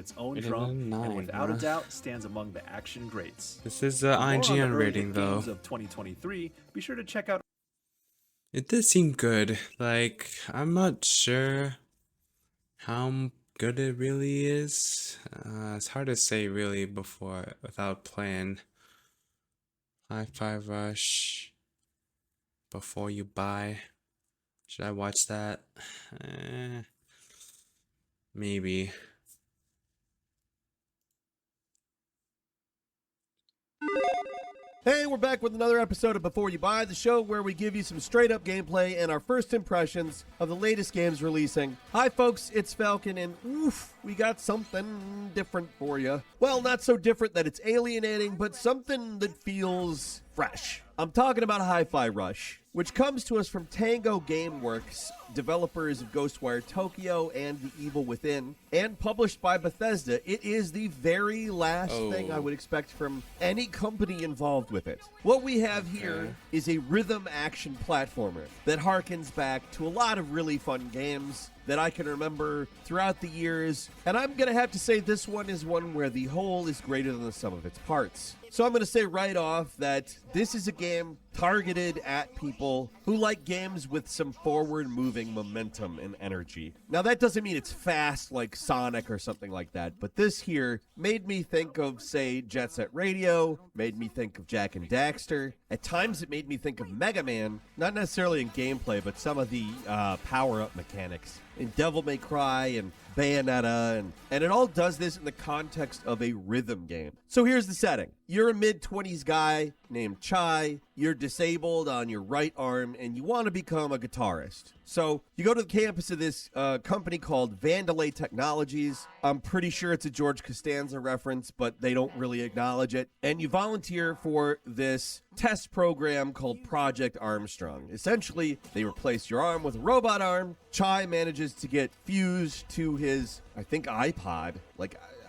its own Rated drum, a and 9, without a huh? doubt stands among the action greats. This is For more on the IGN early rating hit though. games of 2023, be sure to check out. It did seem good. Like, I'm not sure how good it really is. It's hard to say really without playing Hi-Fi Rush before you buy. Should I watch that? Maybe. Hey, we're back with another episode of Before You Buy, the show where we give you some straight up gameplay and our first impressions of the latest games releasing. Hi, folks, it's Falcon, and oof, we got something different for you. Well, not so different that it's alienating, but something that feels fresh. I'm talking about Hi-Fi Rush, which comes to us from Tango Gameworks, developers of Ghostwire Tokyo and The Evil Within, and published by Bethesda. It is the very last thing I would expect from any company involved with it. What we have here is a rhythm action platformer that harkens back to a lot of really fun games that I can remember throughout the years, and I'm going to have to say this one is one where the whole is greater than the sum of its parts. So I'm going to say right off that this is a game targeted at people who like games with some forward-moving momentum and energy. Now, that doesn't mean it's fast like Sonic or something like that, but this here made me think of, say, Jet Set Radio, made me think of Jak and Daxter. At times, it made me think of Mega Man, not necessarily in gameplay, but some of the power-up mechanics in Devil May Cry and Bayonetta, and it all does this in the context of a rhythm game. So here's the setting. You're a mid-20s guy named Chai, you're disabled on your right arm, and you want to become a guitarist. So you go to the campus of this company called Vandalay Technologies. I'm pretty sure it's a George Costanza reference, but they don't really acknowledge it. And you volunteer for this test program called Project Armstrong. Essentially, they replace your arm with a robot arm. Chai manages to get fused to his, I think, iPod.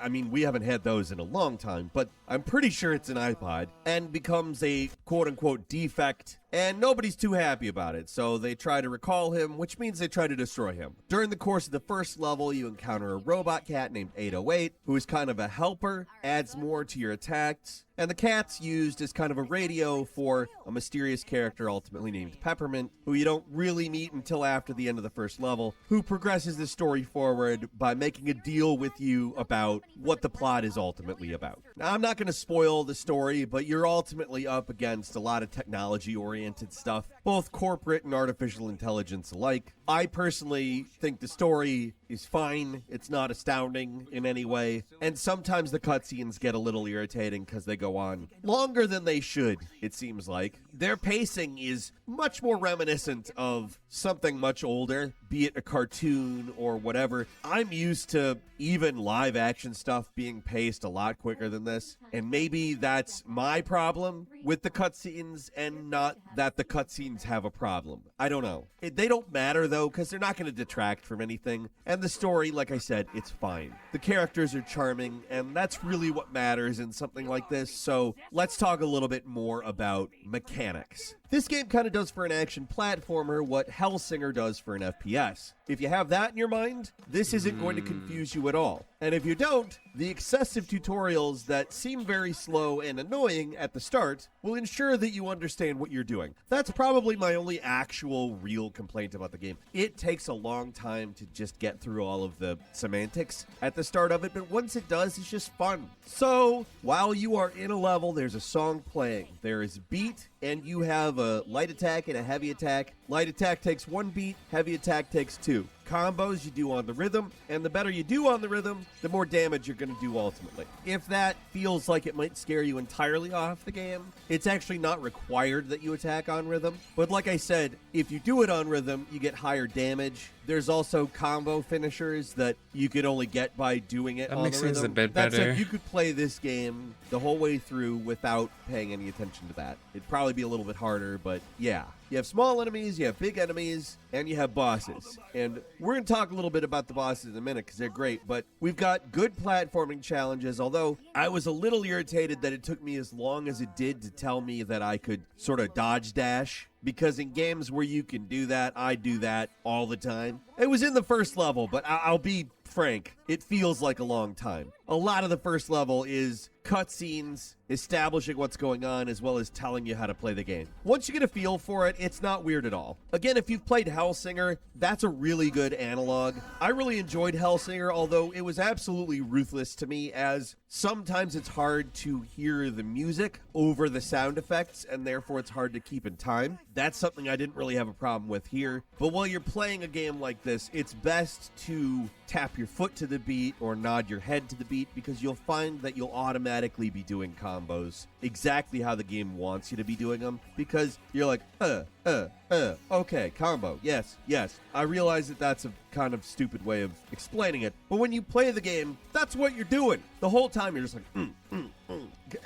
I mean, we haven't had those in a long time, but I'm pretty sure it's an iPod, and becomes a quote-unquote defect, and nobody's too happy about it, so they try to recall him, which means they try to destroy him. During the course of the first level, you encounter a robot cat named 808, who is kind of a helper, adds more to your attacks, and the cat's used as kind of a radio for a mysterious character ultimately named Peppermint, who you don't really meet until after the end of the first level, who progresses the story forward by making a deal with you about what the plot is ultimately about. Now, I'm not going to spoil the story, but you're ultimately up against a lot of technology-oriented stuff, both corporate and artificial intelligence alike. I personally think the story is fine. It's not astounding in any way. And sometimes the cutscenes get a little irritating because they go on longer than they should, it seems like. Their pacing is much more reminiscent of something much older, be it a cartoon or whatever. I'm used to even live action stuff being paced a lot quicker than this. And maybe that's my problem with the cutscenes and not that the cutscenes have a problem. I don't know. They don't matter though, because they're not going to detract from anything. And the story, like I said, it's fine. The characters are charming, and that's really what matters in something like this. So let's talk a little bit more about mechanics. This game kind of does for an action platformer what Hellsinger does for an FPS. If you have that in your mind, this isn't going to confuse you at all. And if you don't, the excessive tutorials that seem very slow and annoying at the start will ensure that you understand what you're doing. That's probably my only actual real complaint about the game. It takes a long time to just get through all of the semantics at the start of it, but once it does, it's just fun. So, while you are in a level, there's a song playing. There is beat, and you have a light attack and a heavy attack. Light attack takes 1 beat, heavy attack takes 2. Combos you do on the rhythm, and the better you do on the rhythm, the more damage you're going to do ultimately. If that feels like it might scare you entirely off the game, it's actually not required that you attack on rhythm. But like I said, if you do it on rhythm, you get higher damage. There's also combo finishers that you could only get by doing it on the rhythm. That makes things a bit That better. said, you could play this game the whole way through without paying any attention to that. It'd probably be a little bit harder, but yeah. You have small enemies, you have big enemies, and you have bosses. And we're going to talk a little bit about the bosses in a minute because they're great, but we've got good platforming challenges, although I was a little irritated that it took me as long as it did to tell me that I could sort of dodge dash. Because in games where you can do that, I do that all the time. It was in the first level, but I'll be frank, it feels like a long time. A lot of the first level is cutscenes, establishing what's going on, as well as telling you how to play the game. Once you get a feel for it, it's not weird at all. Again, if you've played Hellsinger, that's a really good analog. I really enjoyed Hellsinger, although it was absolutely ruthless to me, as sometimes it's hard to hear the music over the sound effects, and therefore it's hard to keep in time. That's something I didn't really have a problem with here. But while you're playing a game like this, it's best to tap your foot to the beat or nod your head to the beat, because you'll find that you'll automatically be doing combos exactly how the game wants you to be doing them, because you're like, okay, combo, yes. I realize that that's a kind of stupid way of explaining it, but when you play the game, that's what you're doing. The whole time you're just like,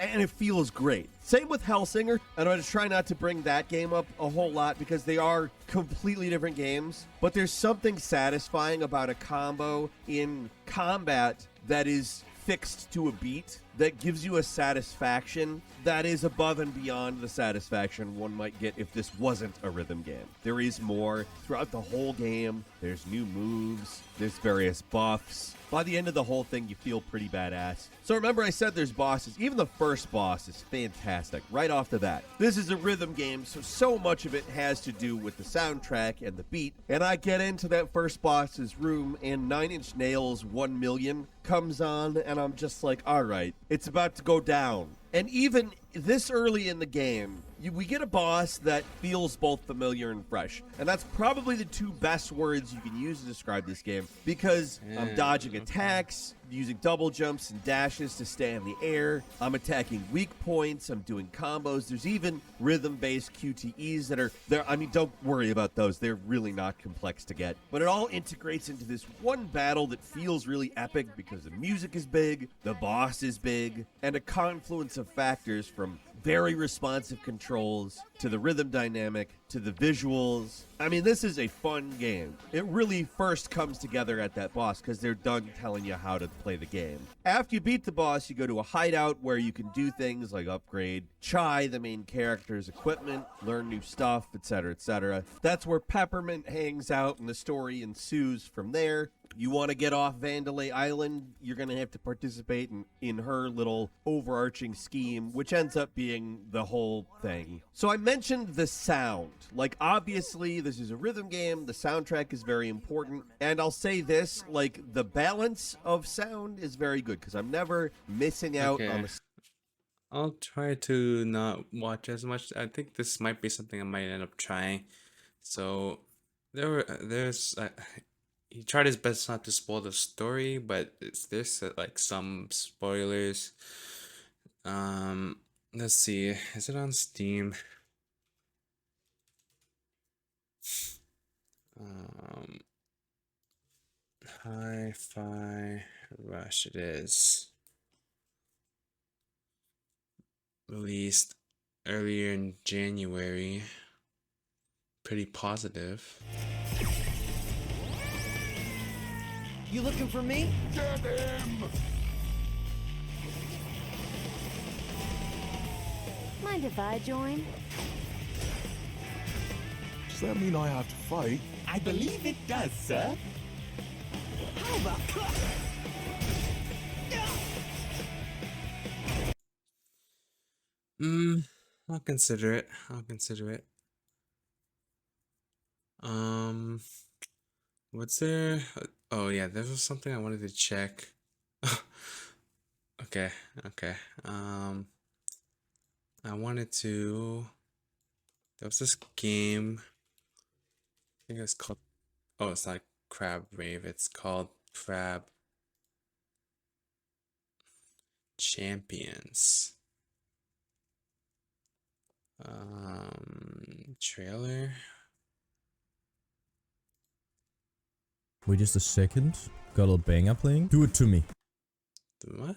and it feels great. Same with Hellsinger, and I'm going to try not to bring that game up a whole lot because they are completely different games, but there's something satisfying about a combo in combat that is fixed to a beat that gives you a satisfaction that is above and beyond the satisfaction one might get if this wasn't a rhythm game. There is more throughout the whole game. There's new moves, there's various buffs. By the end of the whole thing, you feel pretty badass. So remember I said there's bosses. Even the first boss is fantastic right off the bat. This is a rhythm game, so much of it has to do with the soundtrack and the beat. And I get into that first boss's room, and 9 Inch Nails 1 Million comes on, and I'm just like, all right, it's about to go down. And even this early in the game, we get a boss that feels both familiar and fresh. And that's probably the two best words you can use to describe this game, because I'm dodging attacks, using double jumps and dashes to stay in the air. I'm attacking weak points. I'm doing combos. There's even rhythm-based QTEs that are there. I mean, don't worry about those. They're really not complex to get. But it all integrates into this one battle that feels really epic because the music is big, the boss is big, and a confluence of factors from very responsive controls to the rhythm dynamic to the visuals. I mean, this is a fun game. It really first comes together at that boss because they're done telling you how to play the game. After you beat the boss, you go to a hideout where you can do things like upgrade Chai, the main character's equipment, learn new stuff, etc., etc. That's where Peppermint hangs out and the story ensues from there. You want to get off Vandalay Island, you're going to have to participate in her little overarching scheme, which ends up being the whole thing. So I mentioned the sound. Like, obviously, this is a rhythm game. The soundtrack is very important. And I'll say this, like, the balance of sound is very good because I'm never missing out on the... I'll try to not watch as much. I think this might be something I might end up trying. So he tried his best not to spoil the story, but there's like some spoilers. Let's see, is it on Steam? Hi-Fi Rush, it is. Released earlier in January. Pretty positive. You looking for me? Get him! Mind if I join? Does that mean I have to fight? I believe it does, sir. How about... I'll consider it. What's there? Oh yeah, there was something I wanted to check. Okay. I wanted to. There was this game. I think it's called. Oh, it's not Crab Rave. It's called Crab Champions. Trailer. Wait just a second. Got a little banger playing. Do it to me. What?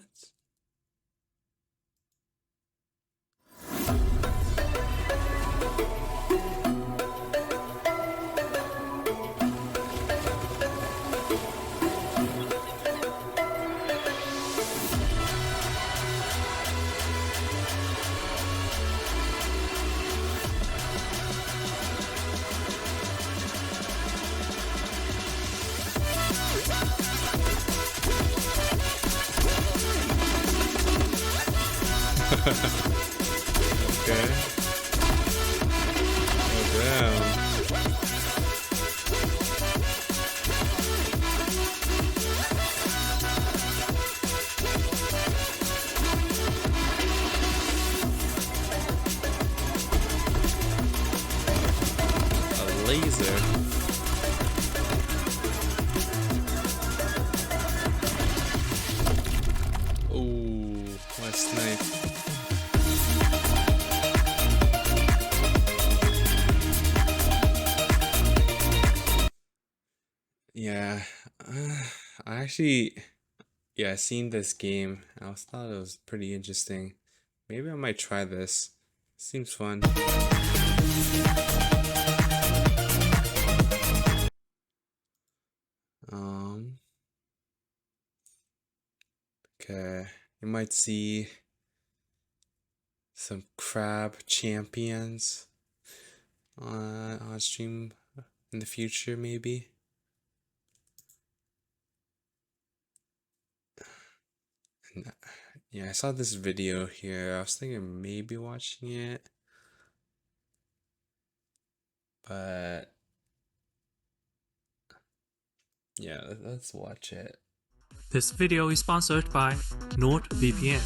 Okay. Oh damn. A laser. Oh, what a snipe. Yeah, I actually, yeah, seen this game. I thought it was pretty interesting. Maybe I might try this. Seems fun. Um, okay, you might see some crab champions on stream in the future, maybe. And, yeah, I saw this video here. I was thinking maybe watching it, but yeah, let's watch it. This video is sponsored by NordVPN.